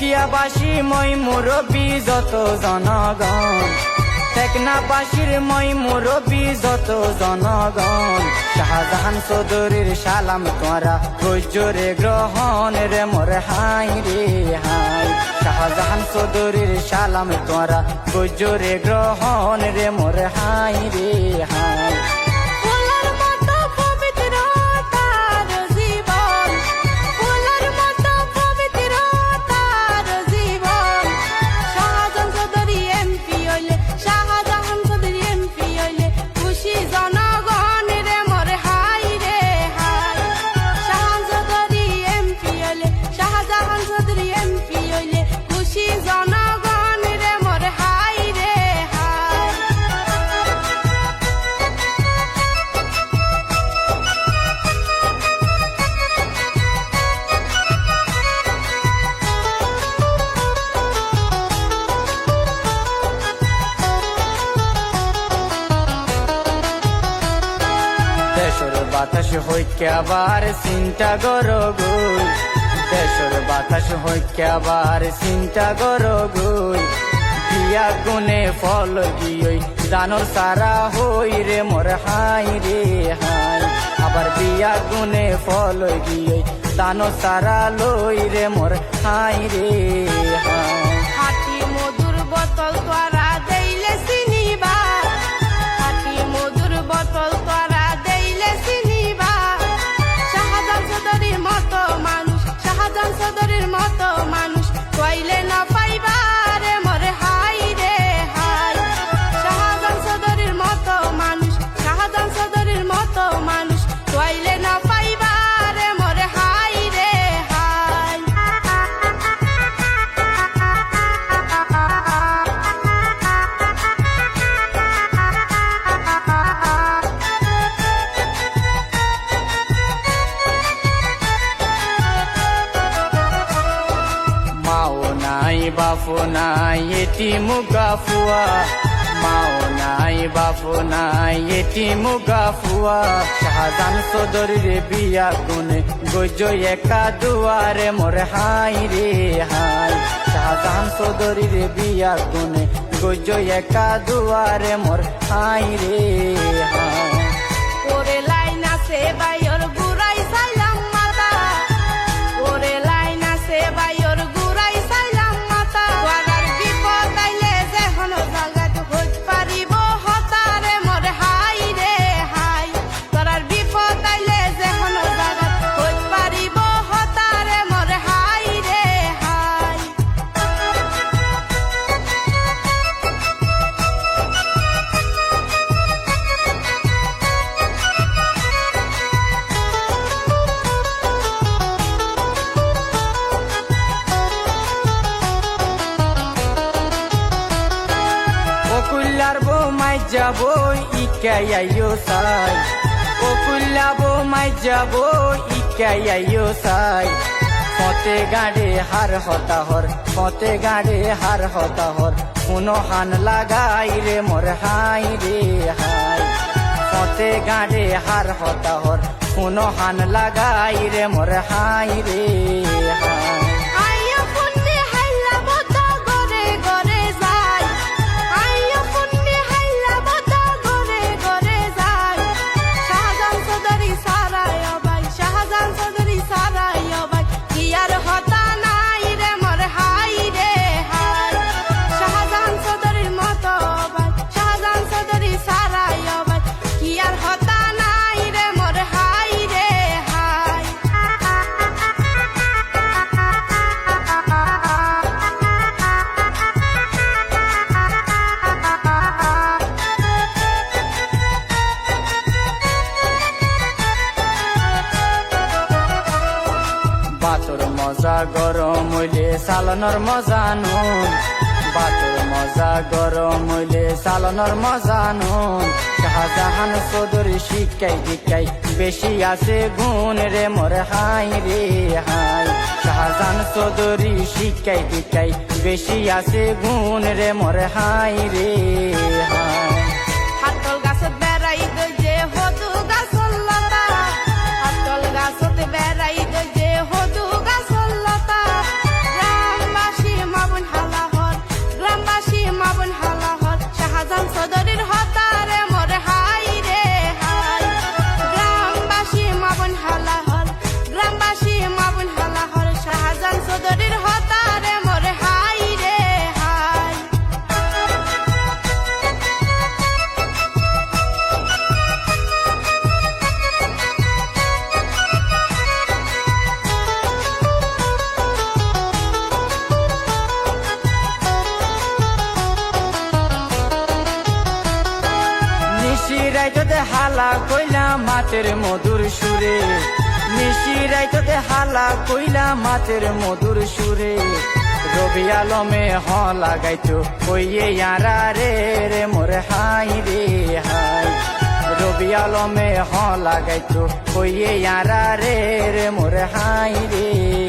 পটিয়াবাসী মই মুরব্বী যত জনগণ, টেকনাফবাসীর মই মুরব্বী যত জনগণ, শাহজাহান চৌধুরীর সালাম তোরা গজরে গ্রহণ রে মোর হাই রে হাই। শাহজাহান চৌধুরীর সালাম তোরা গজরে গ্রহণ রে মোর হাই রে হাই। দেশর বাতাস হইকে আবার চিন্তা গরগুই, দেশর বাতাস হইকে আবার চিন্তা গরগুই, বিয়া গুনে ফল গিয়ে দানর সারা হই রে মোর হাই রে হাই। আবার বিয়া গুনে ফল গিয়ে দানর সারা লই রে মোর হাই রে হাই। হাতি মধুর বোতল তোরা দেইলে চিনিবা, হাতি মধুর বোতল তোরা দেইলে চিনিবা, শাহজাহান চৌধুরীর মতো মানুষ, শাহজাহান চৌধুরীর মতো মানুষ কইলে না পাইবা রে মোর হাই রে হাই। শাহজাহান চৌধুরীর মতো মানুষ, শাহজাহান চৌধুরীর মতো মানুষ কইলে না পাইবা রে মোর হাই রে হাই। মাও নাই বাপু নাই এতিম গাফুয়া, মাও নাই বাপু নাই এতিম গাফুয়া, শাহজাহান চৌধুরীর বিয়া গুনে গজ একা দুয়ারে মোর হাই রে হাই। শাহজাহান চৌধুরীর বিয়া গুনে গজ একা দুয়ারে মোর হাই রে হাই। ওরে লাইন আছে বাইর গুড়াই সাইলাম মাতা, ওরে লাইন আছে বাইর গুড়াই সাইলাম মাতা, তোরার বিপদ আইলে যেহন জাগাত হইত পারিব হতারে মোর হাই রে হাই। তোরার বিপদ আইলে যেহন জাগাত হইত পারিব হতারে মোর হাই রে হাই। ওকুল্লার বউ মাই যাবো ইকাইও সাই, ওকুল্লা বউ মাই যাবো ইকাইও সাই। ফতে গাড়ে হার হতাহর, ফতে গাড়ে হার হতাহর, কোনো হান লাগাই রে মোর হাই রে হাই। ফতে গাড়ে হার হতাহর, কোনো হান লাগাই রে মোর হাই রে হাই। আইয়া পুন্নি হাইলা বদা গরে গরে যায়, আইয়া পুন্নি হাইলা বদা গরে গরে যায়, শাহজাহান চৌধুরী সারায় ভাই, শাহজাহান চৌধুরী সারায় ভাই, কি আর হতা নাই রে মোর হাই রে হাই। শাহজাহান চৌধুরীর মতো ভাই, শাহজাহান চৌধুরী সারায় ভাই, কি আর হতা নাই রে মোর হাই রে হাই। বাতর মজা গরম হইলে সালানোর মজা নুন, বাতর মজা গরম হইলে সালানোর মজা নুন। শাহজাহান চৌধুরী শিকাই দিকাই বেশি আছে গুণ রে মোর হাই রে হাই। শাহজাহান চৌধুরী শিকাই দিকাই বেশি আছে গুণ রে মোর হাই রে হাই। হাতল গাছত বেড়াই দই যে হদু গাছল লতা, হাতল গাছত বেড়াই দই যে হদু গাছল লতা, গ্রামবাসী হালা কইলা মাতের মধুর সুরে মিশি রাইততে হালা কইলা মাতের মধুর সুরে রবি আলমে হ লাগাইতো কইয়ে ইয়ারা রে রে মোরে হাই রে হাই রবি আলমে হ লাগাইতো কইয়ে ইয়ারা রে রে মোরে হাই রে